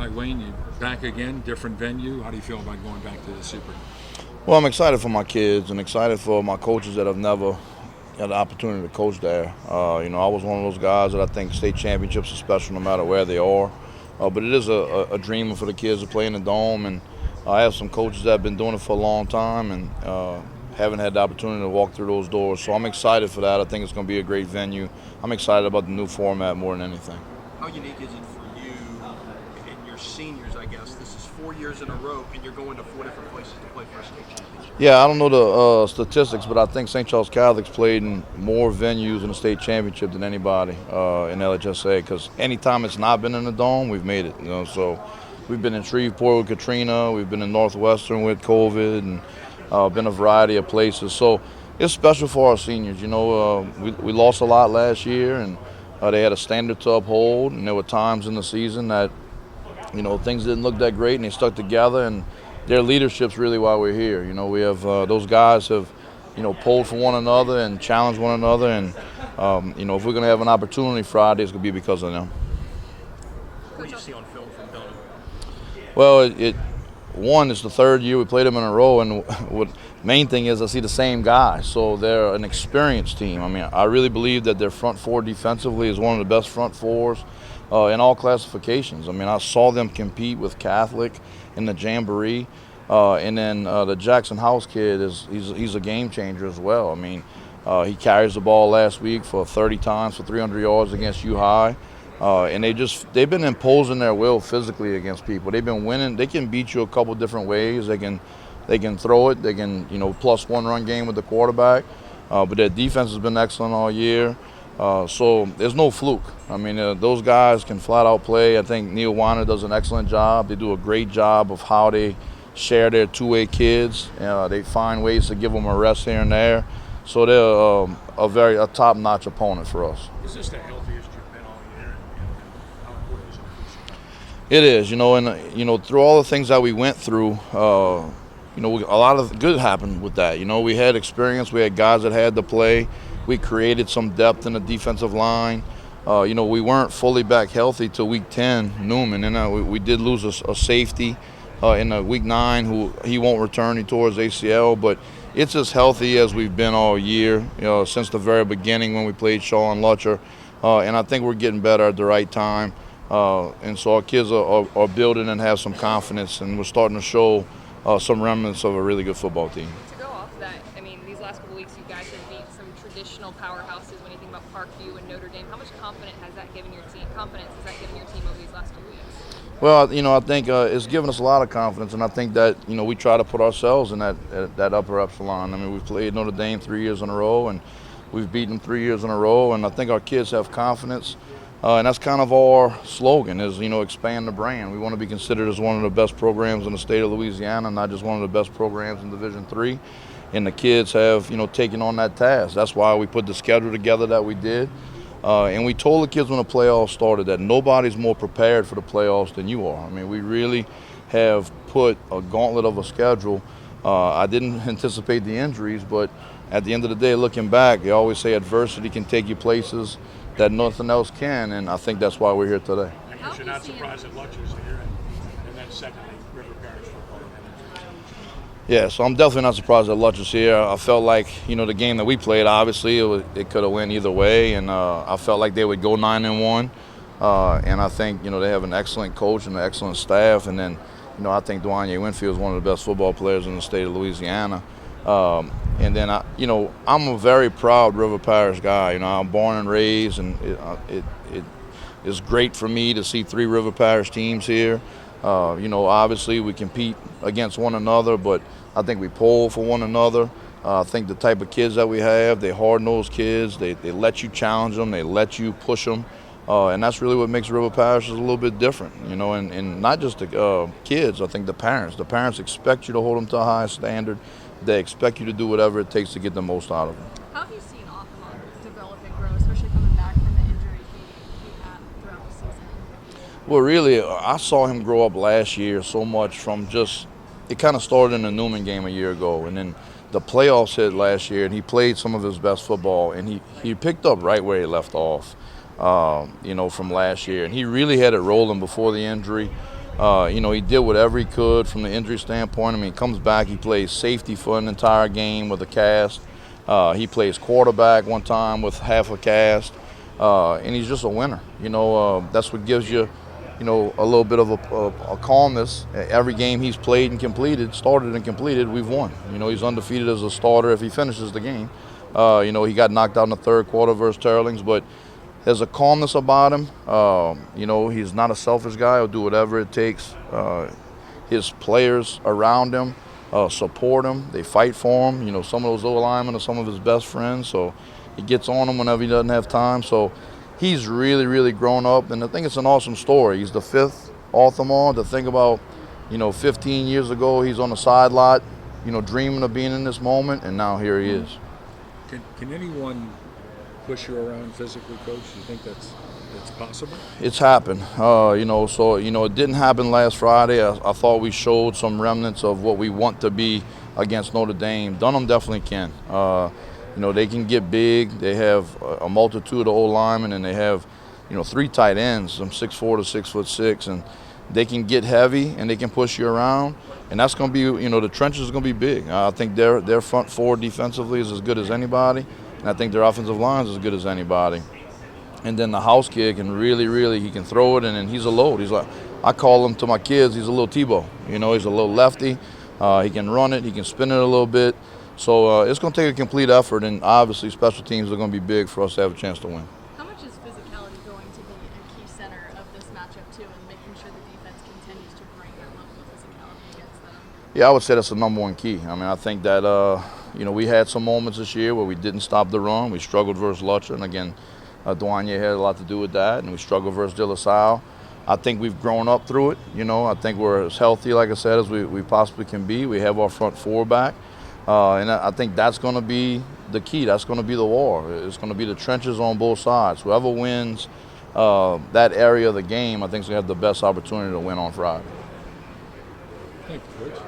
right, Wayne, you back again, different venue. How do you feel about going back to the Super? Well, I'm excited for my kids and excited for my coaches that have never had the opportunity to coach there. I was one of those guys that I think state championships are special no matter where they are. But it is a dream for the kids to play in the Dome, and I have some coaches that have been doing it for a long time and haven't had the opportunity to walk through those doors. So I'm excited for that. I think it's going to be a great venue. I'm excited about the new format more than anything. How unique is it for you and your seniors, I guess? This is 4 years in a row, and you're going to 4 different places to play for a state championship. Yeah, I don't know the statistics, but I think St. Charles Catholic's played in more venues in the state championship than anybody in LHSA, because anytime it's not been in the Dome, we've made it. So we've been in Shreveport with Katrina, we've been in Northwestern with COVID, and been a variety of places. So it's special for our seniors. We lost a lot last year, and they had a standard to uphold, and there were times in the season that things didn't look that great, and they stuck together, and their leadership's really why we're here. We have those guys have pulled for one another and challenged one another, and if we're going to have an opportunity Friday, it's going to be because of them. What do you see on film from Dunham? Well, one, it's the third year we played them in a row, and what main thing is I see the same guys, so they're an experienced team. I mean, I really believe that their front four defensively is one of the best front fours in all classifications. I mean, I saw them compete with Catholic in the Jamboree, and then the Jackson House kid he's a game changer as well. I mean, he carries the ball last week for 30 times for 300 yards against U High. And they've been imposing their will physically against people. They've been winning. They can beat you a couple different ways. They can throw it. They can plus one run game with the quarterback. But their defense has been excellent all year. So there's no fluke. I mean, those guys can flat out play. I think Neil Weiner does an excellent job. They do a great job of how they share their two-way kids. They find ways to give them a rest here and there. So they're a top-notch opponent for us. Is this the healthiest you've been all year? And how important is it for you? It is, and through all the things that we went through, a lot of good happened with that. We had experience. We had guys that had to play. We created some depth in the defensive line. We weren't fully back healthy till week 10, Newman, and we did lose a safety in week 9 who he won't return. He tore his ACL, but it's as healthy as we've been all year, since the very beginning when we played Shaw and Lutcher, and I think we're getting better at the right time. And so our kids are building and have some confidence, and we're starting to show some remnants of a really good football team. To go off that, I mean, these last couple weeks you guys have beat some traditional powerhouses when you think about Parkview and Notre Dame. How much confidence has that given your team over these last 2 weeks? Well, I think it's given us a lot of confidence, and I think that, we try to put ourselves in that upper epsilon. I mean, we've played Notre Dame 3 years in a row, and we've beaten them 3 years in a row, and I think our kids have confidence. And that's kind of our slogan is, expand the brand. We want to be considered as one of the best programs in the state of Louisiana, not just one of the best programs in Division III. And the kids have, taken on that task. That's why we put the schedule together that we did. And we told the kids when the playoffs started that nobody's more prepared for the playoffs than you are. I mean, we really have put a gauntlet of a schedule. I didn't anticipate the injuries, but at the end of the day, looking back, they always say adversity can take you places that nothing else can, and I think that's why we're here today. I guess you're not surprised that Lutcher's here, and then secondly, River Parish football. Yeah, so I'm definitely not surprised that Lutcher's here. I felt like, the game that we played, obviously, it could have went either way, and I felt like they would go 9-1. And I think, they have an excellent coach and an excellent staff, and then, I think Dwayne Winfield is one of the best football players in the state of Louisiana. And then, I'm a very proud River Parish guy. I'm born and raised, and it's great for me to see 3 River Parish teams here. Obviously we compete against one another, but I think we pull for one another. I think the type of kids that we have, they're hard-nosed kids. They let you challenge them. They let you push them. And that's really what makes River Parish a little bit different, and not just the kids. I think the parents. The parents expect you to hold them to a high standard. They expect you to do whatever it takes to get the most out of them. How have you seen Offenbach develop and grow, especially coming back from the injury he had throughout the season? Well, really, I saw him grow up last year so much from it kind of started in the Newman game a year ago, and then the playoffs hit last year, and he played some of his best football, and he picked up right where he left off, from last year. And he really had it rolling before the injury. He did whatever he could from the injury standpoint. I mean, he comes back, he plays safety for an entire game with a cast. He plays quarterback one time with half a cast, and he's just a winner. That's what gives you, a little bit of a calmness. Every game he's played and started and completed, we've won. He's undefeated as a starter if he finishes the game. He got knocked out in the third quarter versus Terlings, but there's a calmness about him. He's not a selfish guy. He'll do whatever it takes. His players around him support him. They fight for him. Some of those O-linemen are some of his best friends, so he gets on them whenever he doesn't have time. So he's really, really grown up, and I think it's an awesome story. He's the fifth Altamont. To think about, 15 years ago, he's on the side lot, dreaming of being in this moment, and now here he is. Can anyone push you around physically, Coach? Do you think that's possible? It's happened. It didn't happen last Friday. I thought we showed some remnants of what we want to be against Notre Dame. Dunham definitely can. They can get big. They have a multitude of O-linemen, and they have, 3 tight ends, from 6'4" to 6'6", and they can get heavy and they can push you around. And that's going to be, the trenches are going to be big. I think their front four defensively is as good as anybody, and I think their offensive line is as good as anybody. And then the house kid can really, he can throw it, and then he's a load. He's like, I call him to my kids, he's a little Tebow. He's a little lefty. He can run it, he can spin it a little bit. So it's going to take a complete effort, and obviously special teams are going to be big for us to have a chance to win. How much is physicality going to be a key center of this matchup too, and making sure the defense continues to bring that level of physicality against them? Yeah, I would say that's the number one key. I mean, I think that, we had some moments this year where we didn't stop the run. We struggled versus Lutcher, and again, Douanier had a lot to do with that, and we struggled versus De La Salle. I think we've grown up through it. I think we're as healthy, like I said, as we possibly can be. We have our front four back, and I think that's going to be the key. That's going to be the war. It's going to be the trenches on both sides. Whoever wins that area of the game, I think is going to have the best opportunity to win on Friday. Thank you, Coach.